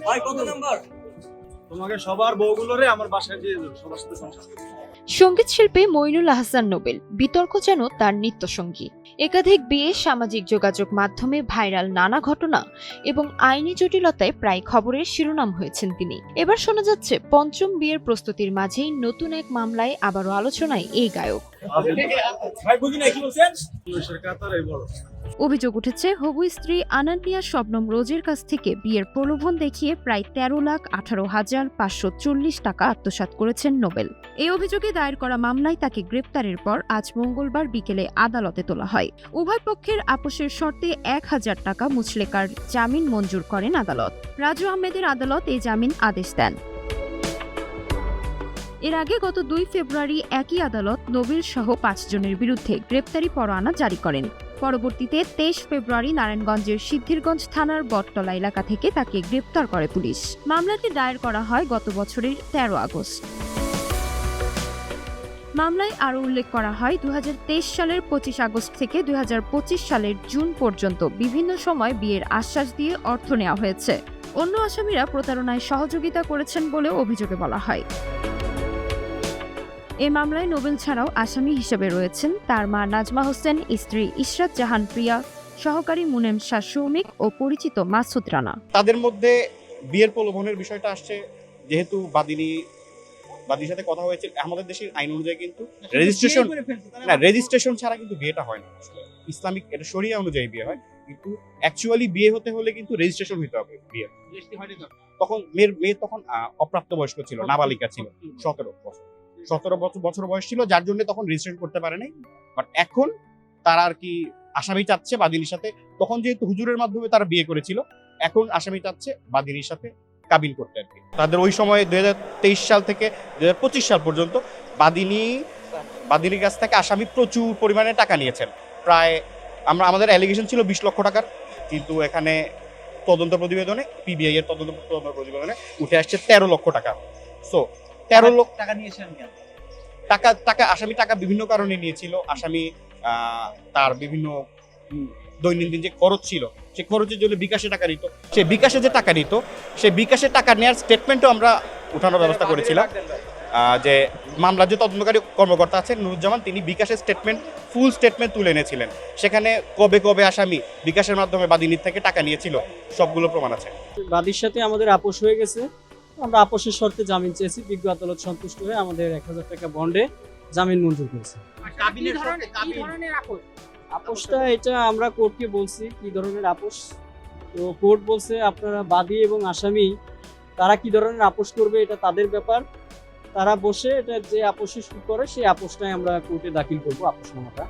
ভাই কত নাম্বার? তোমাকে সবার বউগুলোরে আমার বাসায় দিয়ে দেবো, সবার সাথে সংসার করবো। সঙ্গীত শিল্পী মইনুল আহসান নোবেল বিতর্ক যেন তার নিত্যসঙ্গী। একাধিক বিয়ে, সামাজিক যোগাযোগ মাধ্যমে ভাইরাল নানা ঘটনা এবং আইনি জটিলতায় প্রায় খবরের শিরোনাম হয়েছেন তিনি। এবার শোনা যাচ্ছে পঞ্চম বিয়ের প্রস্তুতির মাঝেই নতুন এক মামলায় আবারও আলোচনায় এই গায়ক। ভাই বুঝি না কি বলছেন? পুলিশের কাতারে বড়। অভিযোগ উঠেছে হবু স্ত্রী আনান্নিয়া শবনম রোজের কাছ থেকে বিয়ের প্রলোভন দেখিয়ে প্রায় 13,18,540 টাকা আত্মসাৎ করেছেন নোবেল। এই অভিযোগে দায়ের করা মামলায় তাকে গ্রেপ্তারের পর আজ মঙ্গলবার বিকেলে আদালতে তোলা হয়। উভয় পক্ষের আপোষের শর্তে 1,000 টাকা মুচলেকার জামিন মঞ্জুর করেন আদালত। রাজু আহমেদের আদালত এই জামিন আদেশ দেন। এর আগে গত 2 ফেব্রুয়ারি একই আদালত নোবেল সহ 5 জনের বিরুদ্ধে গ্রেপ্তারি পরোয়ানা জারি করেন। পরবর্তীতে 23 ফেব্রুয়ারি নারায়ণগঞ্জের সিদ্ধিরগঞ্জ থানার বটতলা এলাকা থেকে তাকে গ্রেপ্তার করে পুলিশ। মামলাটি দায়ের করা হয় গত বছরের 13 আগস্ট। মামলায় আরও উল্লেখ করা হয় 2023 সালের 25 আগস্ট থেকে 2025 সালের জুন পর্যন্ত বিভিন্ন সময় বিয়ের আশ্বাস দিয়ে অর্থ নেওয়া হয়েছে। অন্য আসামিরা প্রতারণায় সহযোগিতা করেছেন বলেও অভিযোগে বলা হয়। এ মামলায় নোবেল ছাড়াও আসামি হিসেবে রয়েছেন তার মা নাজমা হোসেন, স্ত্রী ইশরাত জাহান প্রিয়া, সহকারী মুনেম শাহ সৌমিক ও পরিচিত মাসুদ রানা। তাদের মধ্যে বিয়ের প্রলোভনের বিষয়টা আসছে যেহেতু বাদীর সাথে কথা হয়েছে। আমাদের দেশের আইন অনুযায়ী কিন্তু রেজিস্ট্রেশন ছাড়া কিন্তু বিয়েটা হয় না। ইসলামিক এটা শরিয়া অনুযায়ী বিয়ে হয়, কিন্তু অ্যাকচুয়ালি বিয়ে হতে হলে কিন্তু রেজিস্ট্রেশন হতে হবে। বিয়ে তখন মেয়ে তখন অপ্রাপ্তবয়স্ক ছিল, নাবালিকা ছিল, 17 বছর বয়স ছিল, যার জন্য তখন রেজিস্ট্রেশন করতে পারে নাই। বাট এখন তারা আর কি আসামি চাচ্ছে বাদিনীর সাথে, তখন যেহেতু হুজুরের মাধ্যমে তারা বিয়ে করেছিল, এখন আসামি চাচ্ছে বাদিনীর সাথে কাবিন করতে আর কি। তাদের ওই সময় 2023 সাল থেকে 2025 সাল পর্যন্ত বাদিনীর কাছ থেকে আসামি প্রচুর পরিমাণে টাকা নিয়েছেন। প্রায় আমাদের অ্যালিগেশন ছিল 20 লক্ষ টাকার, কিন্তু এখানে তদন্ত প্রতিবেদনে, পিবিআই এর তদন্ত প্রতিবেদনে উঠে আসছে 13 লক্ষ টাকা। সো 13 লক্ষ টাকা নিয়েছেন কেন? টাকা আসামি টাকা বিভিন্ন কারণে নিয়েছিল। আসামি তার বিভিন্ন দৈনন্দিন যে খরচ ছিল, সেই খরচের জন্য বিকাশে টাকা নিত। সেই বিকাশে যে টাকা নিত, সেই বিকাশে টাকা নেওয়ার স্টেটমেন্টও আমরা উঠানোর ব্যবস্থা করেছিলাম। যে মামলার যে তদন্তকারী কর্মকর্তা আছেন নুরুজ্জামান, তিনি বিকাশের ফুল স্টেটমেন্ট তুলে এনেছিলেন। সেখানে কবে কবে আসামি বিকাশের মাধ্যমে বাদীর থেকে টাকা নিয়েছিল সবগুলো প্রমাণ আছে। বাদীর সাথে আমাদের আপোষ হয়ে গেছে, আমরা আপোষের শর্তে জামিন চেয়েছি। বিজ্ঞ আদালত সন্তুষ্ট হয়ে আমাদের 1,000 টাকা বন্ডে জামিন মঞ্জুর করেছে। আপোষটা এটা আমরা কোর্টকে বলছি কি ধরনের আপোষ, তো কোর্ট বলছে আপনারা বাদী এবং আসামি তারা কি ধরনের আপোষ করবে এটা তাদের ব্যাপার। তারা বসে এটা যে আপোষে শুরু করে সেই আপোষটাই আমরা কোর্টে দাখিল করবো, আপোষনামাটা।